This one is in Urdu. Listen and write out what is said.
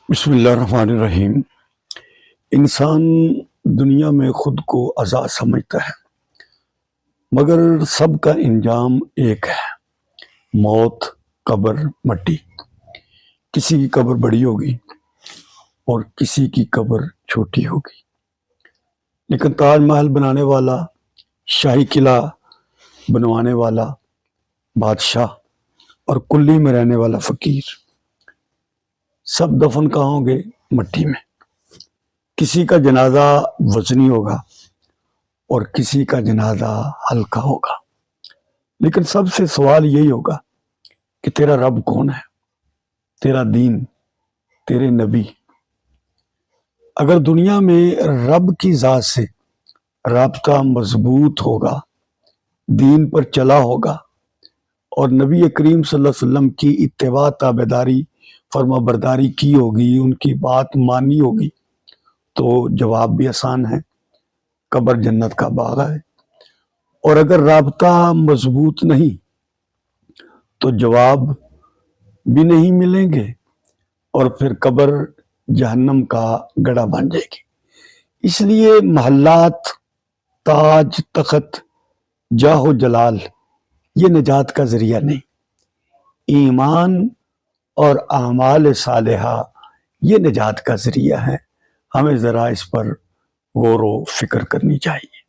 بسم اللہ الرحمن الرحیم۔ انسان دنیا میں خود کو آزاد سمجھتا ہے، مگر سب کا انجام ایک ہے، موت، قبر، مٹی۔ کسی کی قبر بڑی ہوگی اور کسی کی قبر چھوٹی ہوگی، لیکن تاج محل بنانے والا، شاہی قلعہ بنوانے والا بادشاہ اور کلی میں رہنے والا فقیر، سب دفن کہاں ہوں گے؟ مٹی میں۔ کسی کا جنازہ وزنی ہوگا اور کسی کا جنازہ ہلکا ہوگا، لیکن سب سے سوال یہی ہوگا کہ تیرا رب کون ہے، تیرا دین، تیرے نبی۔ اگر دنیا میں رب کی ذات سے رابطہ مضبوط ہوگا، دین پر چلا ہوگا اور نبی کریم صلی اللہ علیہ وسلم کی اتباع، تابعداری، فرما برداری کی ہوگی، ان کی بات مانی ہوگی، تو جواب بھی آسان ہے، قبر جنت کا باغ ہے۔ اور اگر رابطہ مضبوط نہیں تو جواب بھی نہیں ملیں گے اور پھر قبر جہنم کا گڑھا بن جائے گی۔ اس لیے محلات، تاج، تخت، جاہ و جلال یہ نجات کا ذریعہ نہیں، ایمان اور اعمال صالحہ یہ نجات کا ذریعہ ہے۔ ہمیں ذرا اس پر غور و فکر کرنی چاہیے۔